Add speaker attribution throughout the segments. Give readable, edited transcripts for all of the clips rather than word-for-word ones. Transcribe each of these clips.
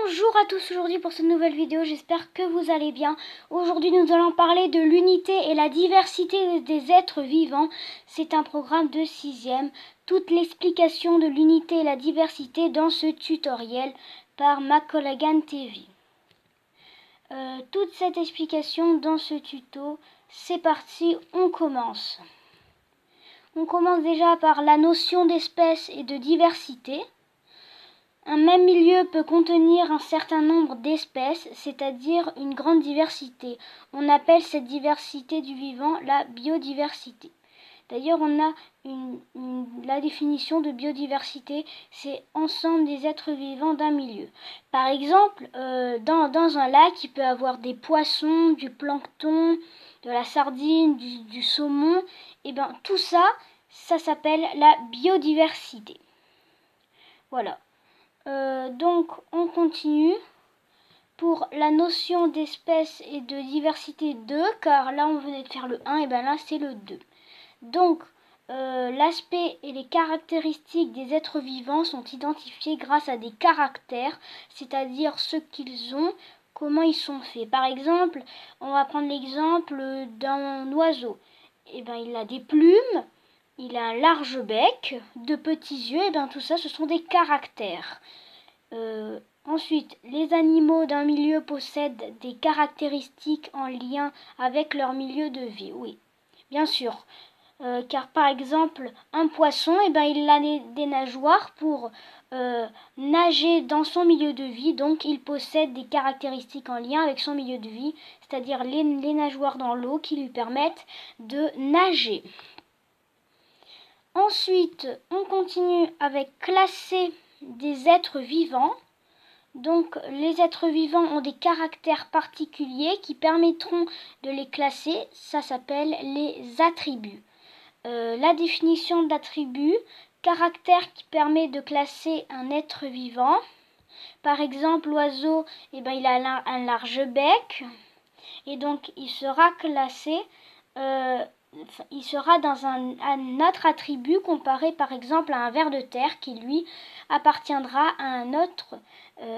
Speaker 1: Bonjour à tous aujourd'hui pour cette nouvelle vidéo, j'espère que vous allez bien. Aujourd'hui nous allons parler de l'unité et la diversité des êtres vivants. C'est un programme de 6e. Toute l'explication de l'unité et la diversité dans ce tutoriel par Macolagan TV. Toute cette explication dans ce tuto, c'est parti, on commence. On commence déjà par la notion d'espèce et de diversité. Un même milieu peut contenir un certain nombre d'espèces, c'est-à-dire une grande diversité. On appelle cette diversité du vivant la biodiversité. D'ailleurs, on a la définition de biodiversité, c'est ensemble des êtres vivants d'un milieu. Par exemple, dans un lac, il peut y avoir des poissons, du plancton, de la sardine, du saumon. Et bien, tout ça, ça s'appelle la biodiversité. Voilà. Donc on continue pour la notion d'espèce et de diversité 2, car là on venait de faire le 1 et bien là c'est le 2. Donc l'aspect et les caractéristiques des êtres vivants sont identifiés grâce à des caractères, c'est-à-dire ce qu'ils ont, comment ils sont faits. Par exemple, on va prendre l'exemple d'un oiseau. Et bien il a des plumes, il a un large bec, de petits yeux, et bien tout ça ce sont des caractères. Ensuite, les animaux d'un milieu possèdent des caractéristiques en lien avec leur milieu de vie. Oui, bien sûr. Car par exemple, un poisson, il a des nageoires pour nager dans son milieu de vie. Donc, il possède des caractéristiques en lien avec son milieu de vie, c'est-à-dire les nageoires dans l'eau qui lui permettent de nager. Ensuite, on continue avec classer des êtres vivants. Donc les êtres vivants ont des caractères particuliers qui permettront de les classer. Ça s'appelle les attributs. La définition d'attribut, caractère qui permet de classer un être vivant. Par exemple, l'oiseau, il a un large bec et donc il sera classé. Il sera dans un autre attribut comparé par exemple à un ver de terre qui lui appartiendra à un autre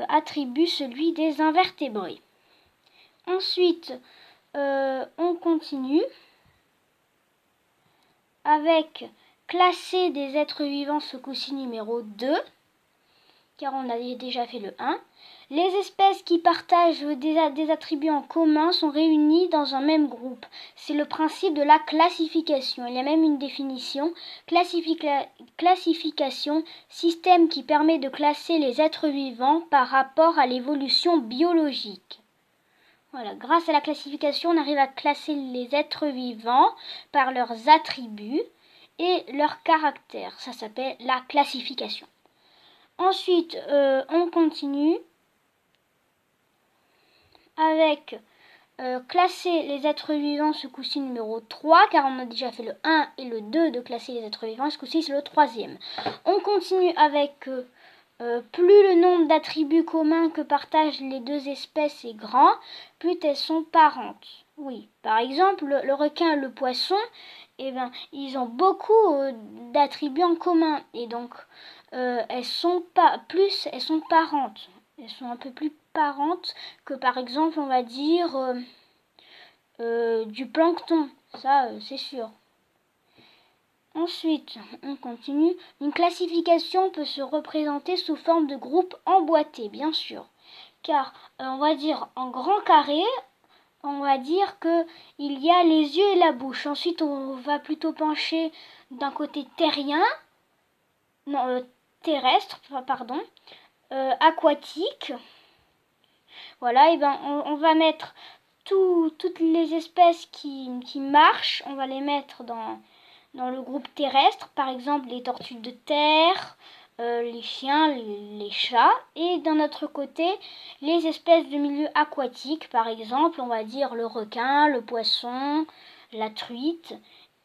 Speaker 1: attribut, celui des invertébrés. Ensuite, on continue avec classer des êtres vivants, ce coup-ci numéro 2, car on a déjà fait le 1. Les espèces qui partagent des attributs en commun sont réunies dans un même groupe. C'est le principe de la classification. Il y a même une définition. Classification, système qui permet de classer les êtres vivants par rapport à l'évolution biologique. Voilà, grâce à la classification, on arrive à classer les êtres vivants par leurs attributs et leurs caractères. Ça s'appelle la classification. Ensuite, on continue avec classer les êtres vivants, ce coup-ci numéro 3, car on a déjà fait le 1 et le 2 de classer les êtres vivants, ce coup-ci c'est le 3e. On continue avec plus le nombre d'attributs communs que partagent les deux espèces est grand, plus elles sont parentes. Oui, par exemple, le requin et le poisson, ils ont beaucoup d'attributs en commun, et donc elles sont parentes. Elles sont un peu plus parentes que par exemple on va dire du plancton, ça c'est sûr. Ensuite, on continue. Une classification peut se représenter sous forme de groupe emboîté, bien sûr. Car on va dire en grand carré, on va dire que il y a les yeux et la bouche. Ensuite, on va plutôt pencher d'un côté terrien, terrestre, pardon, aquatique. Voilà, on va mettre toutes les espèces qui marchent, on va les mettre dans le groupe terrestre, par exemple les tortues de terre, les chiens, les chats, et d'un autre côté, les espèces de milieu aquatique, par exemple, on va dire le requin, le poisson, la truite,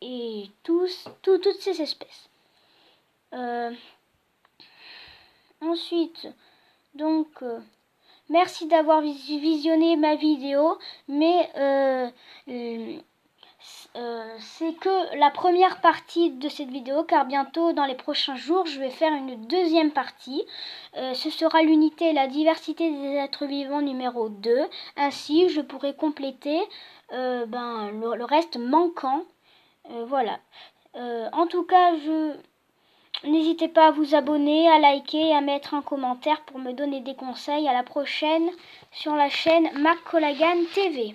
Speaker 1: et toutes ces espèces. Ensuite, donc, merci d'avoir visionné ma vidéo, mais c'est que la première partie de cette vidéo, car bientôt dans les prochains jours je vais faire une deuxième partie. Ce sera l'unité et la diversité des êtres vivants numéro 2. Ainsi je pourrai compléter le reste manquant. Voilà. En tout cas, n'hésitez pas à vous abonner, à liker et à mettre un commentaire pour me donner des conseils. À la prochaine sur la chaîne MacCollagan TV.